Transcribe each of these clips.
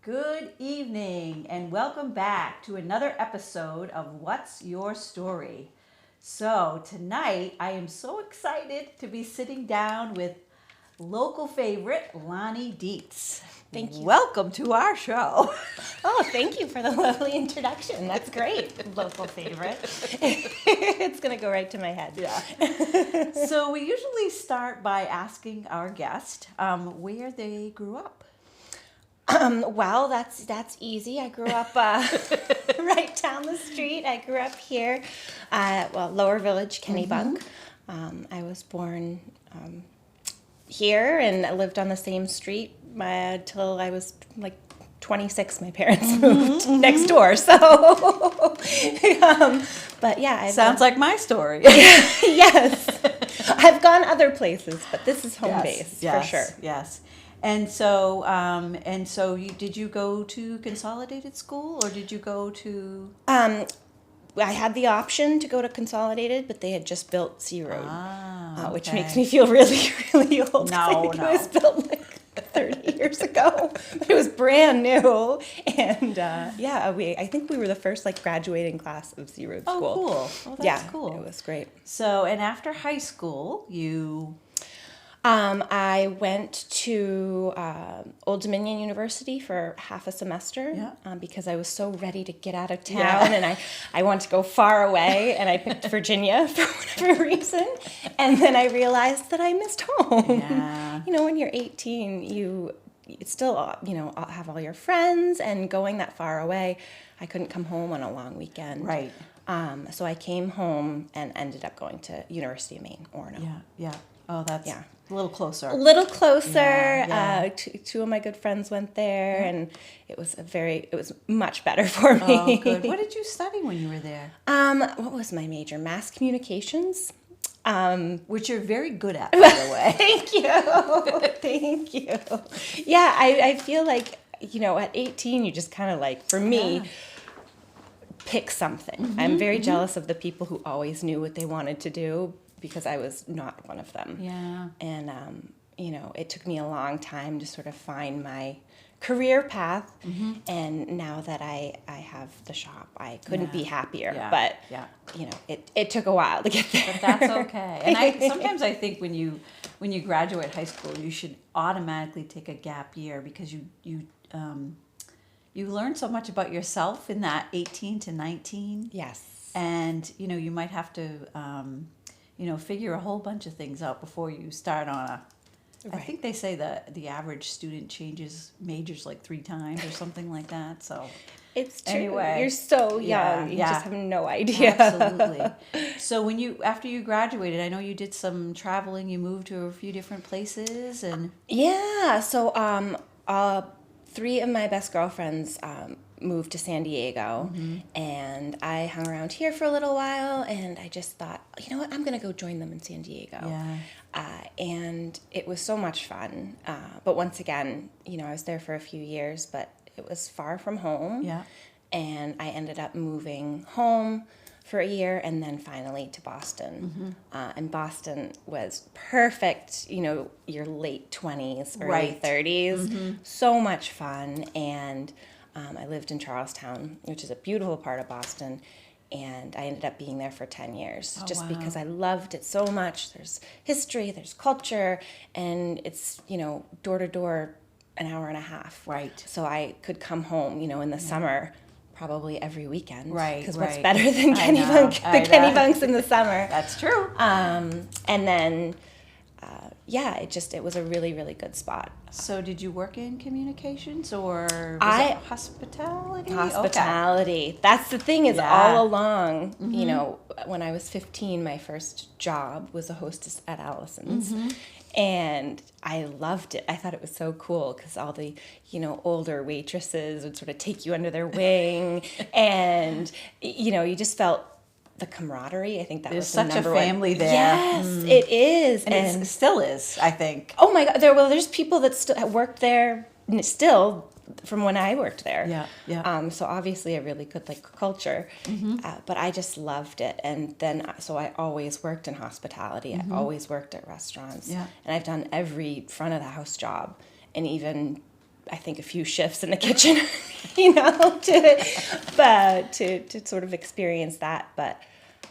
Good evening and welcome back to another episode of What's Your Story? So tonight I am so excited to be sitting down with local favorite Lani Dietz. Thank you. Welcome to our show. Oh, thank you for the lovely introduction. That's great. Local favorite. It's going to go right to my head. Yeah. So we usually start by asking our guest where they grew up. Well, that's easy. I grew up right down the street. I grew up here, Lower Village, Kennebunk. I was born here, and I lived on the same street till I was like 26. My parents moved next door. So, but yeah, Sounds like my story. Yes, I've gone other places, but this is home base for sure. Yes. And so, did you go to consolidated school, or did you go to? I had the option to go to Consolidated, but they had just built C Road, which makes me feel really, really old. No. It was built like 30 years ago. But it was brand new, and I think we were the first graduating class of C Road school. Oh, cool! Oh, that's cool. It was great. So, and after high school, you. I went to Old Dominion University for half a semester because I was so ready to get out of town and I wanted to go far away, and I picked Virginia for whatever reason, and then I realized that I missed home. Yeah. When you're 18, you still have all your friends, and going that far away, I couldn't come home on a long weekend. Right. So I came home and ended up going to University of Maine, Orono. Yeah. Oh, that's a little closer. A little closer. Yeah. Two of my good friends went there, and it was much better for me. Oh, good. What did you study when you were there? What was my major? Mass communications. Which you're very good at, by the way. Thank you. Thank you. Yeah, I feel like, at 18, you just kind of for me, pick something. I'm very jealous of the people who always knew what they wanted to do, because I was not one of them. Yeah. And, it took me a long time to sort of find my career path. And now that I have the shop, I couldn't be happier. Yeah. But, it took a while to get there. But that's okay. And sometimes I think when you graduate high school, you should automatically take a gap year, because you learn so much about yourself in that 18 to 19. Yes. And, you might have to... figure a whole bunch of things out before you start on a. Right. I think they say that the average student changes majors 3 times or something like that. So it's true. Anyway, you're so young. You just have no idea. Absolutely. So after you graduated, I know you did some traveling. You moved to a few different places, and So 3 of my best girlfriends moved to San Diego, and I hung around here for a little while, and I just thought, you know what, I'm going to go join them in San Diego. Yeah. And it was so much fun. But once again, I was there for a few years, but it was far from home. Yeah. And I ended up moving home for a year, and then finally to Boston. And Boston was perfect, your late 20s, early 30s. So much fun. And I lived in Charlestown, which is a beautiful part of Boston, and I ended up being there for 10 years because I loved it so much. There's history, there's culture, and it's, door to door, an hour and a half. Right. So I could come home, in the summer, probably every weekend. Right. Because what's better than Kennebunks in the summer? That's true. And then, it was a really, really good spot. So did you work in communications, or was it hospitality? Hospitality. Okay. That's the thing, is all along, when I was 15, my first job was a hostess at Allison's. And I loved it. I thought it was so cool because all the, older waitresses would sort of take you under their wing. And, you just felt the camaraderie. I think that There's was the such number a family one. there. Yes, it is. And it still is, I think. Oh my God. There's people that still worked there still from when I worked there. Yeah. So obviously a really good culture, but I just loved it. And then, so I always worked in hospitality. I always worked at restaurants. Yeah. And I've done every front of the house job, and even I think, a few shifts in the kitchen, you know, to sort of experience that. But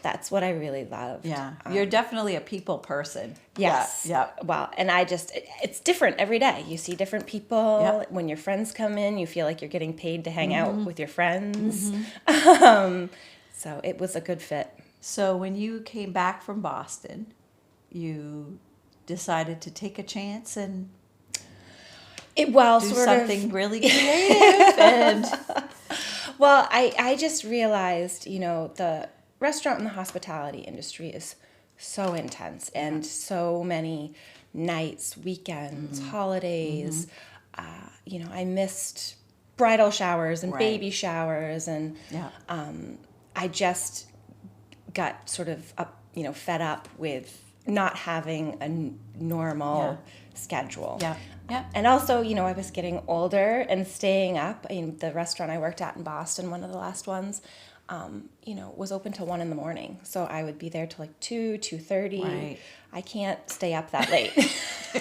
that's what I really loved. Yeah. You're definitely a people person. Yes. Yeah. Well, and it's different every day. You see different people. Yep. When your friends come in, you feel like you're getting paid to hang out with your friends. So it was a good fit. So when you came back from Boston, you decided to take a chance and do something really creative. And well, I just realized, you know, the restaurant and the hospitality industry is so intense, and so many nights, weekends, holidays. You know, I missed bridal showers and baby showers, and I just got sort of fed up with not having a normal schedule. Yeah. And also, you know, I was getting older and staying up. I mean, the restaurant I worked at in Boston, one of the last ones, you know, was open till 1 a.m. So I would be there till like 2:30. Right. I can't stay up that late.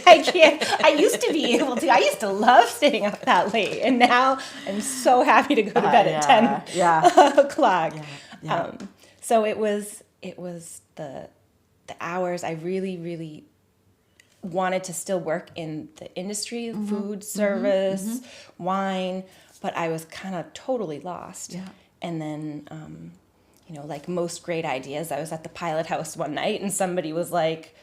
I can't. I used to be able to. I used to love staying up that late, and now I'm so happy to go to bed at 10 o'clock. Yeah. So it was the hours I really wanted to still work in the industry, food, service, wine, but I was kind of totally lost. Yeah. And then, you know, like most great ideas, I was at the Pilot House one night and somebody was like,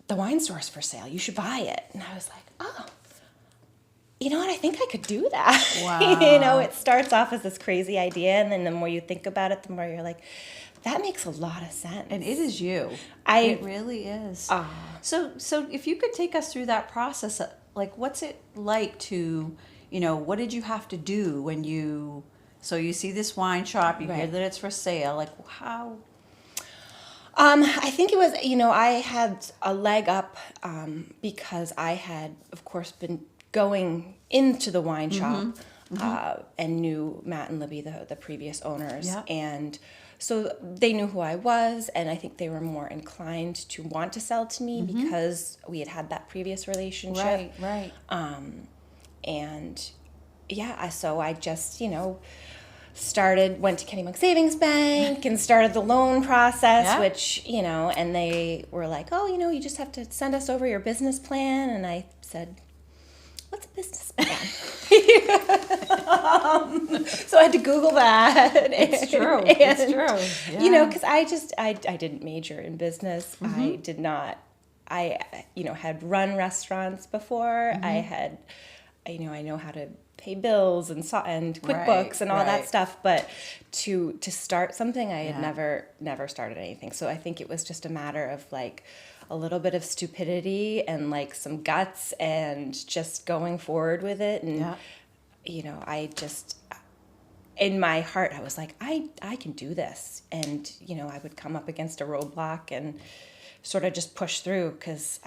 the wine store's for sale, you should buy it. And I was like, oh, you know what, I think I could do that. Wow. You know, it starts off as this crazy idea, and then the more you think about it, the more you're like, that makes a lot of sense. And it is you. It really is. So if you could take us through that process, like what's it like to, you know, what did you have to do when you see this wine shop, you hear that it's for sale, like how? I think it was, you know, I had a leg up because I had, of course, been going into the wine shop and knew Matt and Libby, the previous owners. Yeah. And so they knew who I was, and I think they were more inclined to want to sell to me because we had that previous relationship. Right. And yeah, so I just, you know, went to Kenny Monk Savings Bank and started the loan process, which, you know, and they were like, oh, you know, you just have to send us over your business plan. And I said, what's a business plan? So I had to Google that. It's true. Yeah. You know, because I didn't major in business. I did not. I, you know, had run restaurants before. I had, you know, I know how to pay bills and QuickBooks and all that stuff. But to start something, I had never started anything. So I think it was just a matter of like a little bit of stupidity and like some guts and just going forward with it. And, you know, I just, in my heart, I was like, I can do this. And, you know, I would come up against a roadblock and sort of just push through because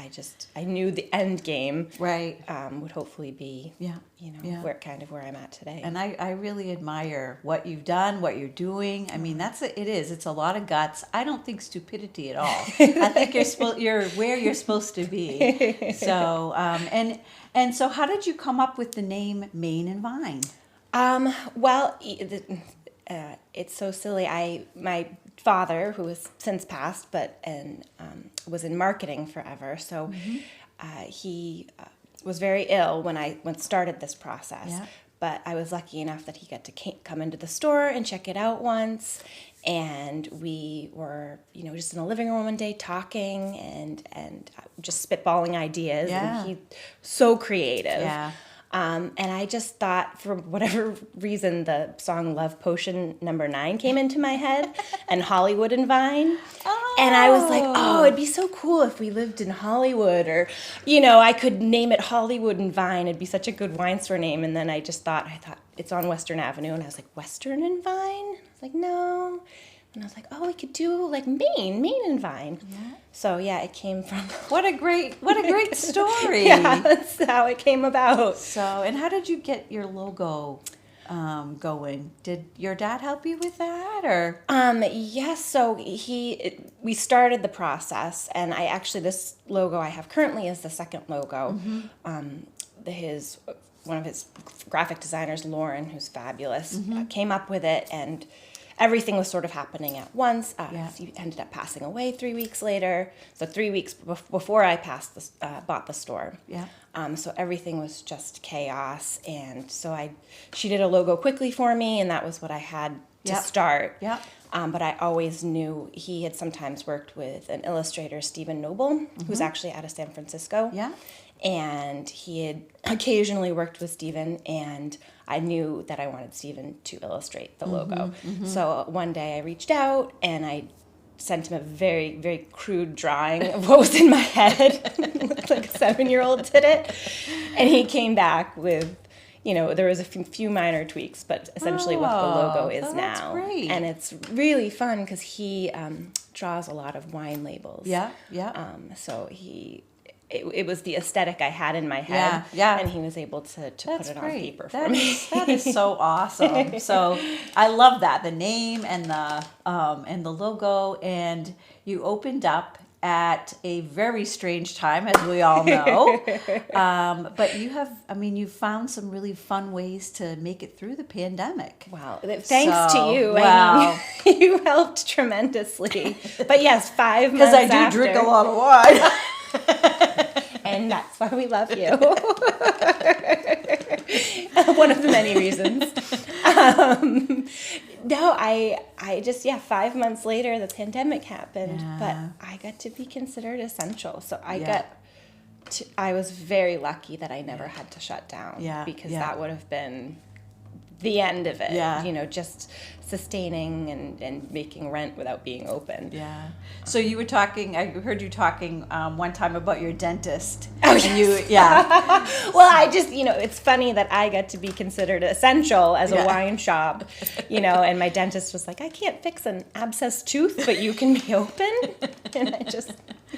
I knew the end game would hopefully be, you know, where I'm at today. And I really admire what you've done, what you're doing. I mean, it's a lot of guts. I don't think stupidity at all. I think you're where you're supposed to be. So, and so how did you come up with the name Maine and Vine? Well, it's so silly. My father, who has since passed, was in marketing forever. So he was very ill when I started this process. Yeah. But I was lucky enough that he got to come into the store and check it out once. And we were, you know, just in the living room one day talking and just spitballing ideas. Yeah. And he's so creative. Yeah. And I just thought, for whatever reason, the song Love Potion No. 9 came into my head, and Hollywood and Vine. Oh. And I was like, oh, it'd be so cool if we lived in Hollywood, or, you know, I could name it Hollywood and Vine. It'd be such a good wine store name. And then I thought it's on Western Avenue. And I was like, Western and Vine? I was like, no. And I was like, oh, we could do like Maine and Vine. Yeah. So yeah, it came from. What a great story. Yeah, that's how it came about. So, and how did you get your logo going? Did your dad help you with that, or? Yes. So we started the process, and this logo I have currently is the second logo. His one of his graphic designers, Lauren, who's fabulous, came up with it, and everything was sort of happening at once. He ended up passing away 3 weeks later. So 3 weeks before I bought the store. Yeah. So everything was just chaos. And so she did a logo quickly for me, and that was what I had to start. Yeah. But I always knew he had sometimes worked with an illustrator, Stephen Noble, who's actually out of San Francisco. Yeah. And he had occasionally worked with Stephen, and I knew that I wanted Stephen to illustrate the logo. So one day I reached out and I sent him a very, very crude drawing of what was in my head. It looked like a 7-year-old did it. And he came back with, there was a few minor tweaks, but essentially what the logo is now. That's great. And it's really fun because he draws a lot of wine labels. Yeah, yeah. So it was the aesthetic I had in my head. Yeah. And he was able to put it on paper for That me. That is so awesome. So I love that, the name and the logo. And you opened up at a very strange time, as we all know. But you found some really fun ways to make it through the pandemic. Wow. Thanks to you. Wow. You helped tremendously. But yes, 5 months Because I do drink a lot of wine. And that's why we love you. One of the many reasons. No, I just, 5 months later, the pandemic happened, but I got to be considered essential. So I was very lucky that I never had to shut down because that would have been the end of it. Yeah. Just sustaining and making rent without being open. Yeah. So you were talking, I heard you talking one time about your dentist. Oh, and yes. Well, I just, it's funny that I got to be considered essential as a wine shop, and my dentist was like, I can't fix an abscess tooth, but you can be open. And I just,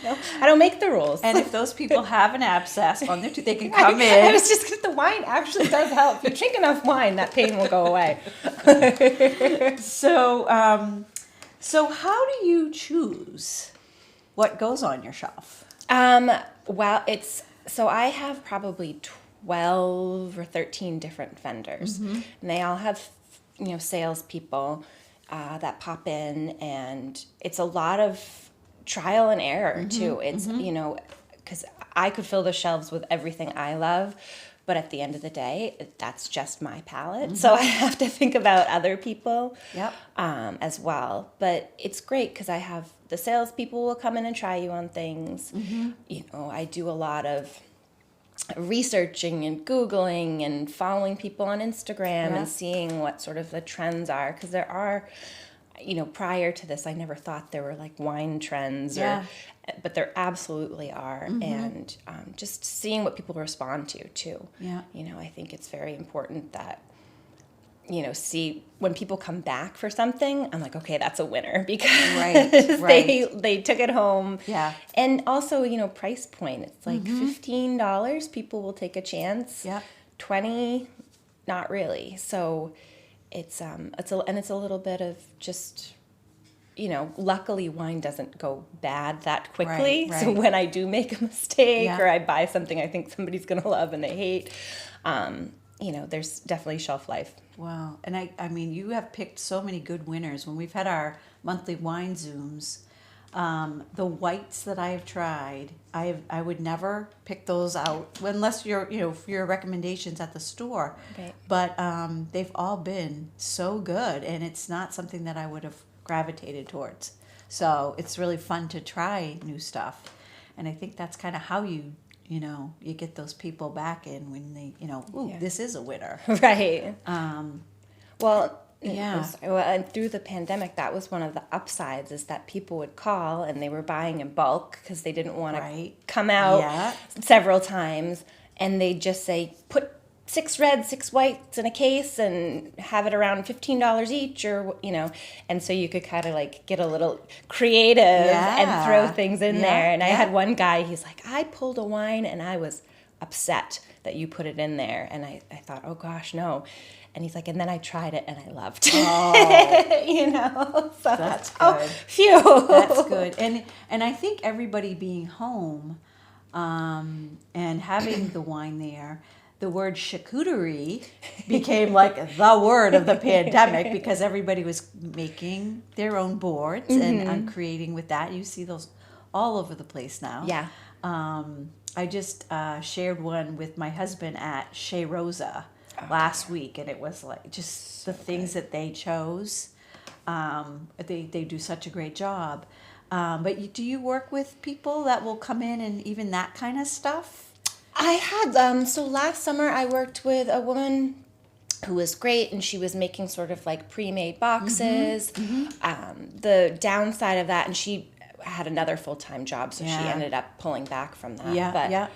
I don't make the rules. And if those people have an abscess on their tooth, they can come in. I was just, the wine actually does help. If you drink enough wine, that pain will go away. So how do you choose what goes on your shelf? Well, so I have probably 12 or 13 different vendors, and they all have, salespeople that pop in, and it's a lot of trial and error too. It's, because I could fill the shelves with everything I love, but at the end of the day, that's just my palette. So I have to think about other people as well. But it's great because I have the salespeople will come in and try you on things. I do a lot of researching and Googling and following people on Instagram and seeing what sort of the trends are. Because there are, prior to this, I never thought there were like wine trends but there absolutely are. And just seeing what people respond to too. I think it's very important that, see when people come back for something, I'm like, okay, that's a winner because they took it home. And also, price point, it's like $15, people will take a chance. $20, not really. So it's a little bit of just, luckily wine doesn't go bad that quickly. So when I do make a mistake or I buy something I think somebody's going to love and they hate, there's definitely shelf life. Wow. And I mean, you have picked so many good winners. When we've had our monthly wine Zooms, the whites that I have tried, I would never pick those out unless you're, for your recommendations at the store. But they've all been so good, and it's not something that I would have gravitated towards. So it's really fun to try new stuff. And I think that's kind of how you get those people back in when they, this is a winner. Right. And through the pandemic, that was one of the upsides is that people would call and they were buying in bulk because they didn't want to come out several times. And they'd just say, put 6 reds, 6 whites in a case and have it around $15 each and so you could kind of like get a little creative and throw things in there. And I had one guy, he's like, I pulled a wine and I was upset that you put it in there. And I thought, oh gosh, no. And he's like, and then I tried it and I loved it. Oh. So that's good. Oh, phew. That's good. And I think everybody being home and having the wine there, the word charcuterie became like the word of the pandemic because everybody was making their own boards and creating with that. You see those all over the place now. Yeah. I just shared one with my husband at Chez Rosa last week, and it was like just the things that they chose. They do such a great job. But do you work with people that will come in and even that kind of stuff? I had, so last summer I worked with a woman who was great, and she was making sort of like pre-made boxes. The downside of that, and she had another full-time job, so she ended up pulling back from that.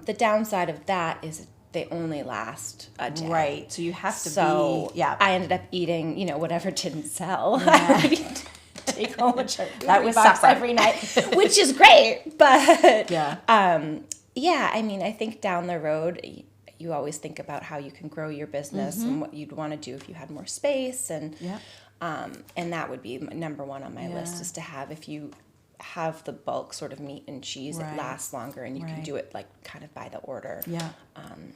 The downside of that is they only last a day. Right, so you have to I ended up eating, whatever didn't sell. I would take home a charcuterie box every night, which is great, but I mean, I think down the road, you always think about how you can grow your business and what you'd want to do if you had more space, and that would be number one on my list, is to have, if you have the bulk sort of meat and cheese, it lasts longer, and you can do it like kind of by the order.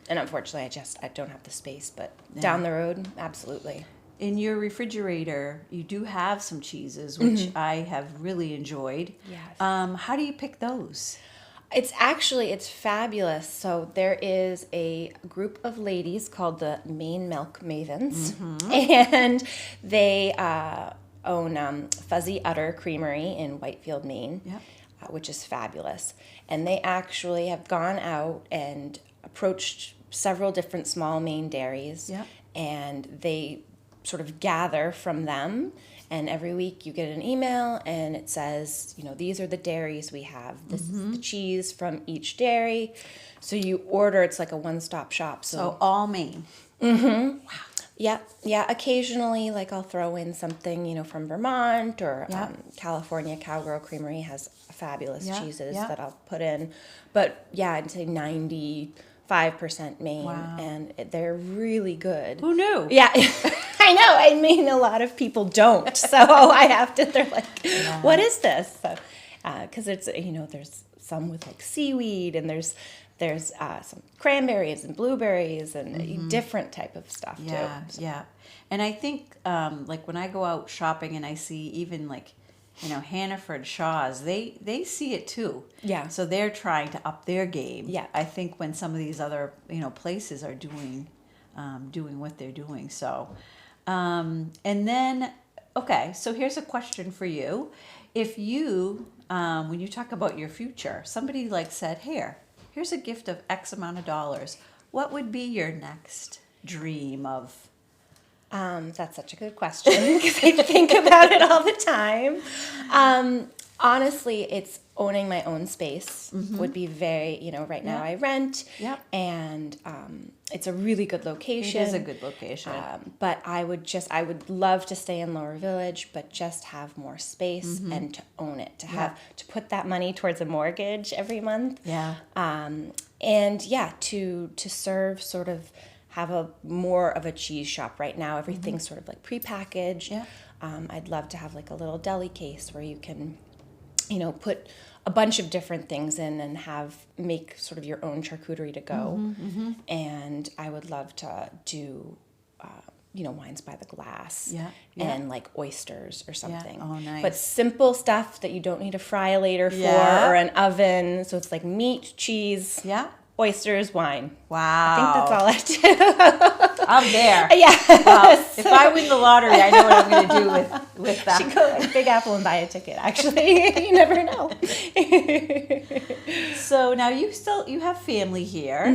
And unfortunately, I don't have the space, but down the road, absolutely. In your refrigerator, you do have some cheeses, which I have really enjoyed. Yes. How do you pick those? It's fabulous. So there is a group of ladies called the Maine Milk Mavens, and they own Fuzzy Udder Creamery in Whitefield, Maine, which is fabulous. And they actually have gone out and approached several different small Maine dairies, and they sort of gather from them. And every week you get an email and it says, these are the dairies we have. This is the cheese from each dairy. So you order, it's like a one-stop shop. So all Maine. Wow. Yeah. Occasionally, like I'll throw in something, from Vermont or California. Cowgirl Creamery has fabulous cheeses that I'll put in. But I'd say 95% Maine, and they're really good. Who knew? Yeah. I know. I mean, a lot of people don't. So they're like, what is this? So, because it's, there's some with like seaweed, and there's some cranberries and blueberries and different type of stuff too. Yeah. And I think like when I go out shopping and I see even like, Hannaford Shaw's, they see it too. Yeah. So they're trying to up their game. Yeah. I think when some of these other, places are doing what they're doing. So, and then, okay, so here's a question for you. If you, when you talk about your future, somebody like said, here's a gift of X amount of dollars, what would be your next dream of? That's such a good question because I think about it all the time. Honestly, it's owning my own space would be very, right now I rent, and it's a really good location. It is a good location. But I would love to stay in Lower Village, but just have more space and to own it, to put that money towards a mortgage every month. To serve sort of, have a more of a cheese shop. Right now everything's sort of like prepackaged. I'd love to have like a little deli case where you can put a bunch of different things in and make sort of your own charcuterie to go. And I would love to do wines by the glass and like oysters or something. Oh, nice. But simple stuff that you don't need a fry-later for or an oven. So it's like meat, cheese, oysters, wine. Wow. I think that's all I do. I'm there. Well, if I win the lottery, I know what I'm going to do with that. You should go to Big Apple and buy a ticket, actually. You never know. So now you have family here.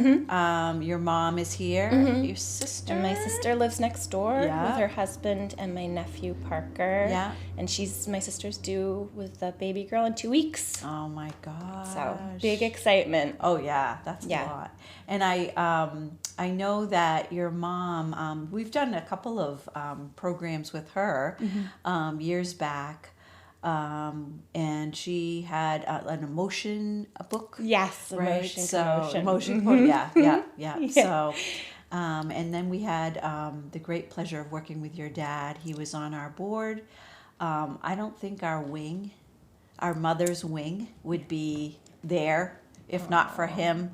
Your mom is here. Your sister? And my sister lives next door with her husband and my nephew, Parker. And my sister's due with a baby girl in 2 weeks. Oh, my gosh. So, big excitement. Oh, yeah. That's a lot. And I know that your mom, we've done a couple of programs with her years back, and she had an emotion book. Yes, right? Emotion. Yeah. So, and then we had the great pleasure of working with your dad. He was on our board. I don't think our mother's wing would be there if not for him.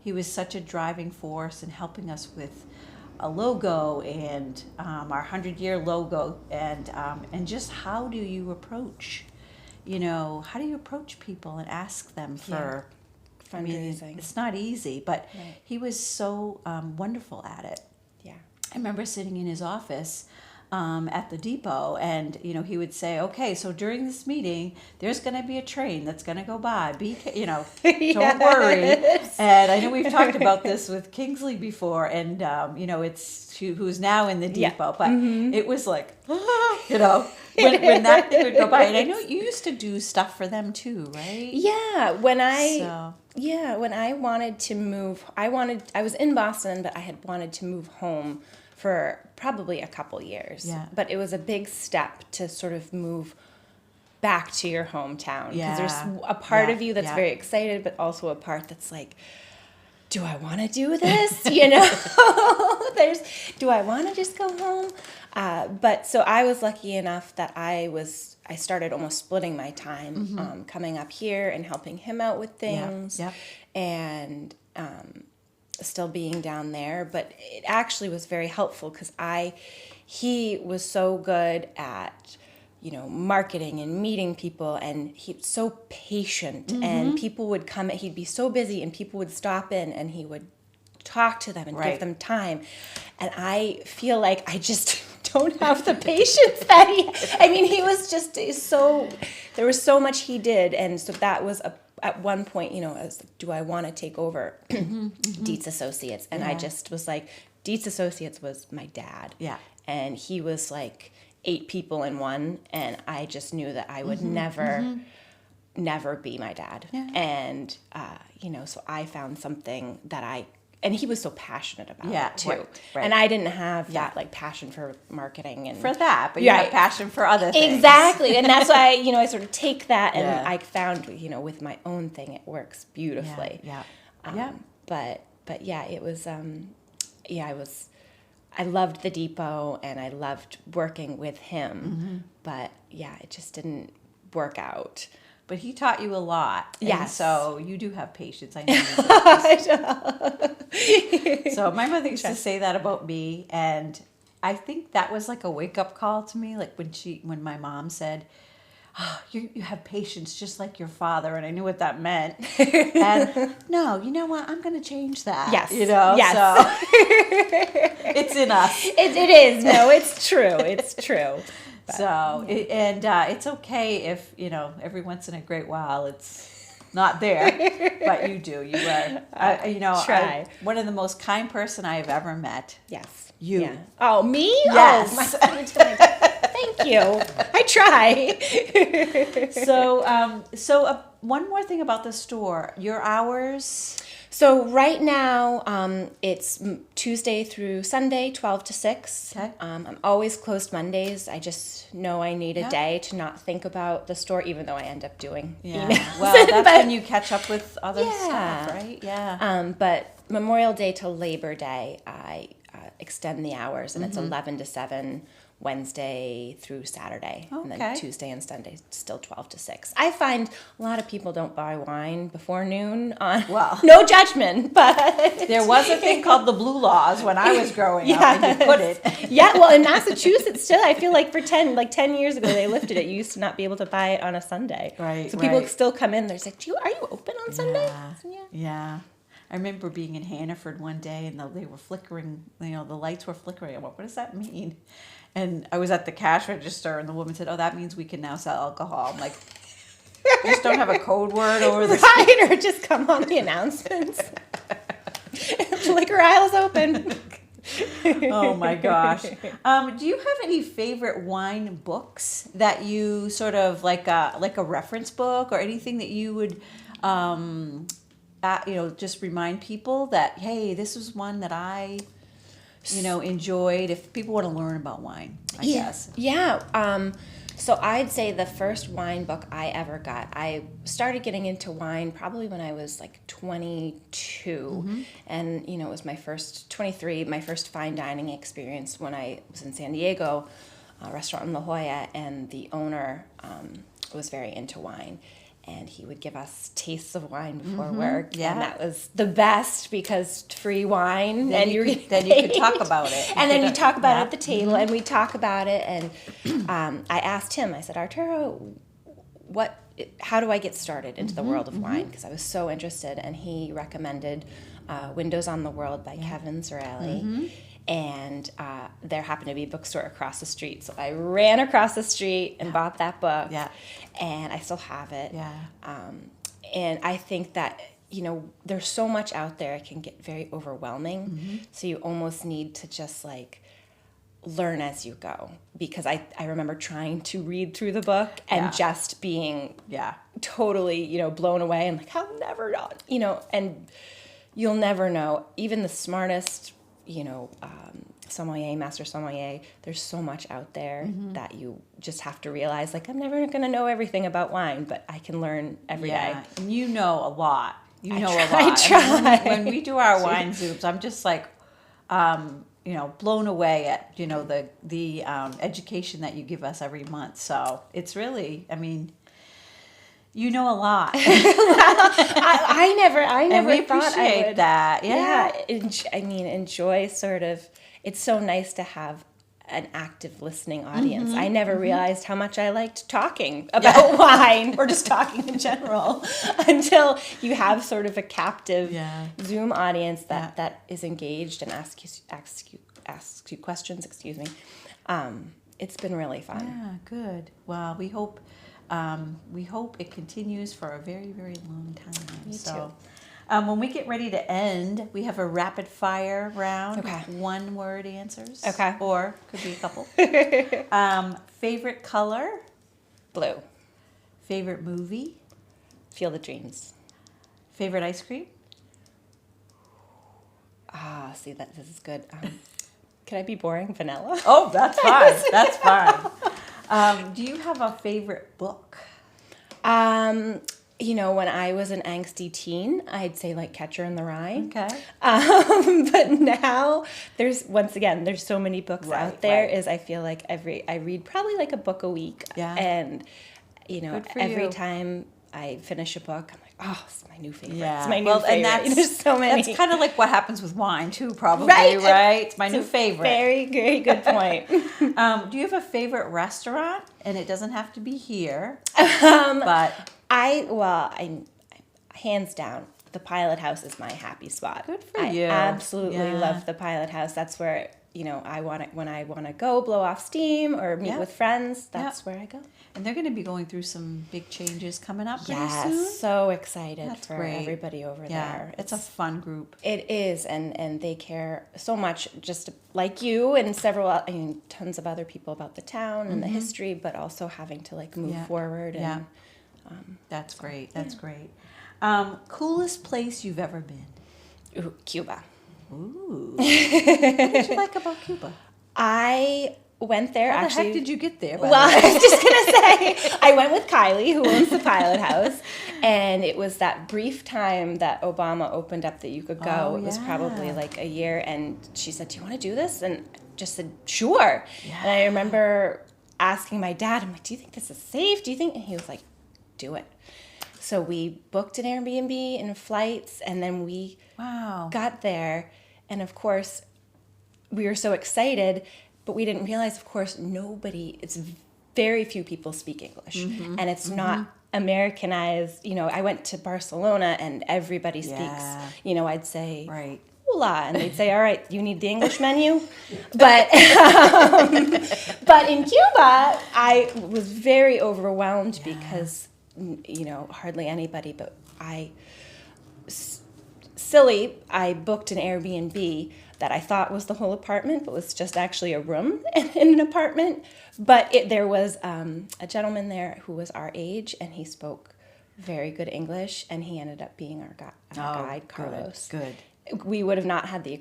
he was such a driving force in helping us with a logo and our 100-year logo, and just how do you approach, how do you approach people and ask them for fundraising? It's not easy, but Right. he was so wonderful at it. Yeah. I remember sitting in his office at the depot, and he would say, "Okay, so during this meeting, there's going to be a train that's going to go by. Don't worry." And I know we've talked about this with Kingsley before, and it's who's now in the depot, but it was like, when that thing would go by. And I know you used to do stuff for them too, right? Yeah, when I wanted to move, I was in Boston, but I had wanted to move home for probably a couple years. Yeah. But it was a big step to sort of move back to your hometown. Because there's a part of you that's very excited, but also a part that's like, do I want to do this? Do I want to just go home? But so I was lucky enough that I started almost splitting my time, coming up here and helping him out with things, and still being down there. But it actually was very helpful because he was so good at marketing and meeting people, and he's so patient, and people would come, he'd be so busy, and people would stop in, and he would talk to them and give them time. And I feel like I just don't have the patience that he was just there was so much he did. And so that was at one point, I was like, do I want to take over Dietz Associates? And I just was like, Dietz Associates was my dad. Yeah. And he was like 8 people in one, and I just knew that I would never be my dad. Yeah. And, so I found something that and he was so passionate about it too. Right. And I didn't have that like passion for marketing and for that, but you had passion for other things. Exactly. And that's why, I sort of take that, and I found, with my own thing, it works beautifully. Yeah. But yeah, it was, I loved the depot, and I loved working with him, but yeah, it just didn't work out. But he taught you a lot. Yes. And so you do have patience. I know you do. So my mother used to say that about me, and I think that was like a wake-up call to me, like when my mom said, "Oh, you have patience just like your father," and I knew what that meant. And no, you know what? I'm going to change that. Yes. Yes. So it's in us. It is. No, it's true. It's true. But, so it's okay if every once in a great while it's not there, but you do. You are. Try. One of the most kind person I have ever met. Yes. You. Yeah. Oh, me? Yes. Thank you. I try. So one more thing about the store. Your hours. So right now, it's Tuesday through Sunday, 12 to 6. Okay. I'm always closed Mondays. I just know I need a day to not think about the store, even though I end up doing emails. Well, that's when you catch up with other stuff, right? Yeah. But Memorial Day to Labor Day, I extend the hours, and it's 11 to 7 Wednesday through Saturday, and then Tuesday and Sunday still 12 to 6. I find a lot of people don't buy wine before noon. No judgment, but there was a thing called the Blue Laws when I was growing up, and you couldn't. Yeah, well, in Massachusetts still, I feel like for 10 years ago they lifted it. You used to not be able to buy it on a Sunday. Right. So people still come in. They're like, "Are you open on Sunday?" Yeah. I remember being in Hannaford one day, and they were flickering. The lights were flickering. I'm like, what does that mean? And I was at the cash register, and the woman said, "Oh, that means we can now sell alcohol." I'm like, you just don't have a code word over the right, or just come on the announcements. Liquor aisle's open. Oh my gosh. Do you have any favorite wine books that you sort of like a reference book, or anything that you would just remind people that, hey, this was one that I enjoyed, if people want to learn about wine, I guess. Yeah. So I'd say the first wine book I ever got, I started getting into wine probably when I was like 22. And, it was my first 23, my first fine dining experience when I was in San Diego, a restaurant in La Jolla, and the owner was very into wine. and he would give us tastes of wine before work. Yeah. And that was the best because free wine. Then and you you're could, then you could talk about it. And then you talk about yeah. it at the table, and we talk about it. And I asked him, I said, Arturo, how do I get started into the world of wine? Because I was so interested. And he recommended Windows on the World by Kevin Zarelli. And there happened to be a bookstore across the street. So I ran across the street and bought that book. Yeah. And I still have it. Yeah. And I think that, there's so much out there, it can get very overwhelming. So you almost need to just like learn as you go. Because I remember trying to read through the book and just being totally, blown away and like, I'll never know, and you'll never know. Even the smartest, master sommelier, there's so much out there that you just have to realize, like, I'm never going to know everything about wine, but I can learn every day. And you know a lot. You know a lot. I try. I mean, when we do our wine zooms, I'm just like, blown away at, the education that you give us every month. So it's really, you know a lot. I never and we thought I appreciate would. that. Yeah. Enjoy sort of, it's so nice to have an active listening audience. I never realized how much I liked talking about wine or just talking in general until you have sort of a captive Zoom audience that is engaged and asks you questions, excuse me. It's been really fun. Yeah, good. Well, we hope it continues for a very, very long time. Me too. When we get ready to end, we have a rapid fire round. Okay. 1-word answers. Okay. Or could be a couple. Favorite color? Blue. Favorite movie? Field of Dreams. Favorite ice cream? See, this is good. Can I be boring? Vanilla? Oh, that's fine. That's fine. Do you have a favorite book? When I was an angsty teen, I'd say like Catcher in the Rye. Okay. But now there's so many books out there. Right. I feel like I read probably like a book a week. Yeah. And every you. time I finish a book, I'm like, oh, it's my new favorite. Yeah. It's my new favorite. And there's so many. That's kind of like what happens with wine too, probably, Right. right? It's my new favorite. Very, very good point. Do you have a favorite restaurant? And it doesn't have to be here, but I hands down, the Pilot House is my happy spot. Good for I you. absolutely love the Pilot House. That's where, I want when I want to go blow off steam or meet with friends. That's where I go. And they're going to be going through some big changes coming up pretty Yes, soon. so excited That's for great. everybody over there. It's a fun group. It is, and they care so much, just like you and tons of other people about the town and the history, but also having to like move forward. And, That's great. That's great. Coolest place you've ever been? Ooh, Cuba. Ooh. What did you like about Cuba? I went there How actually. the heck did you get there? Well, I was just going to say, I went with Kylie, who owns the Pilot House, and it was that brief time that Obama opened up that you could go. It was probably like a year, and she said, do you want to do this? And just said, sure. Yeah. And I remember asking my dad, I'm like, do you think this is safe? Do you think? And he was like, do it. So we booked an Airbnb and flights, and then we got there, and of course, we were so excited, but we didn't realize, of course, it's very few people speak English, and it's not Americanized. I went to Barcelona, and everybody speaks, I'd say, hola, and they'd say, all right, you need the English menu. But in Cuba, I was very overwhelmed because, hardly anybody, but I booked an Airbnb that I thought was the whole apartment, but was just actually a room in an apartment. But there was a gentleman there who was our age, and he spoke very good English, and he ended up being our guide, Carlos. Good. We would have not had we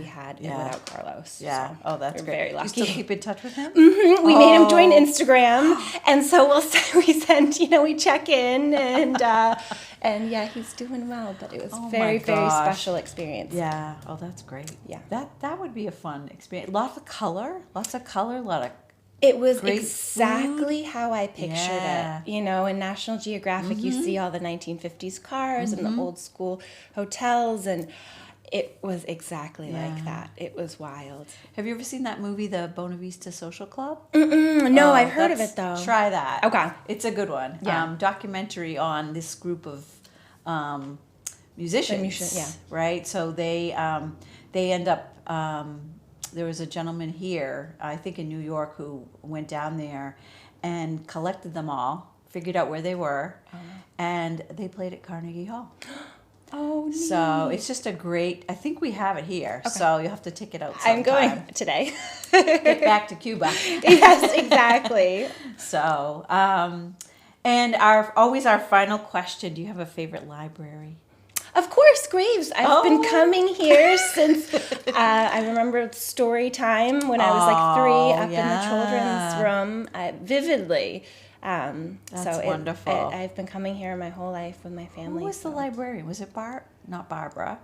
had without Carlos. Yeah. So that's great. Very lucky. You still keep in touch with him? Mm-hmm. We made him join Instagram, and so we send, we check in, and he's doing well. But it was very, very special experience. Yeah. Oh, that's great. Yeah. That would be a fun experience. Lots of color, a lot of It was Great exactly how I pictured Yeah. it. You know, in National Geographic, you see all the 1950s cars and the old school hotels, and it was exactly like that. It was wild. Have you ever seen that movie, The Bona Vista Social Club? No, Oh, I've heard of that's- it though. Try that. Okay. It's a good one. Yeah. Documentary on this group of musicians. Yeah. Right. So they end up. There was a gentleman here, I think in New York, who went down there and collected them all, figured out where they were, and they played at Carnegie Hall. Oh, neat. So it's just a great. I think we have it here. So you have to take it out sometime. I'm going today. Get back to Cuba. Yes, exactly. So, and our final question: do you have a favorite library? Of course, Graves. I've been Oh. coming here since I remember story time when I was like 3 up in the children's room vividly. That's wonderful. I've been coming here my whole life with my family. Who was the librarian? Was it not Barbara?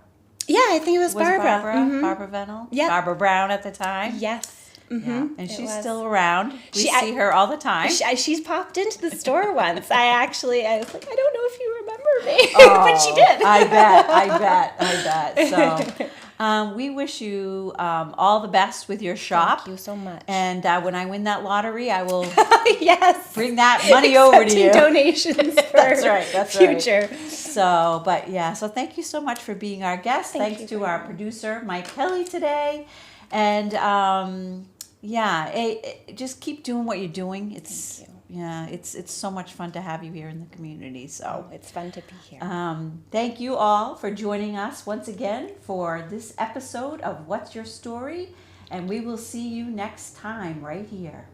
Yeah, I think it was Was Barbara. it Barbara? Mhm. Barbara Venel? Yep. Barbara Brown at the time? Yes. Yeah. Mm-hmm. And she's was. still around. We She- see her all the time. She's popped into the store once. I was like, I don't know if you remember me, but she did. I bet. So we wish you all the best with your shop. Thank you so much. And when I win that lottery, I will Yes. bring that money over to Accepting you. donations for That's right. future. So thank you so much for being our guest. Thank Thanks you to very our much. producer, Mike Kelly, today. And just keep doing what you're doing. It's Thank it's so much fun to have you here in the community. So It's fun to be here. thank you all for joining us once again for this episode of What's Your Story? And we will see you next time right here.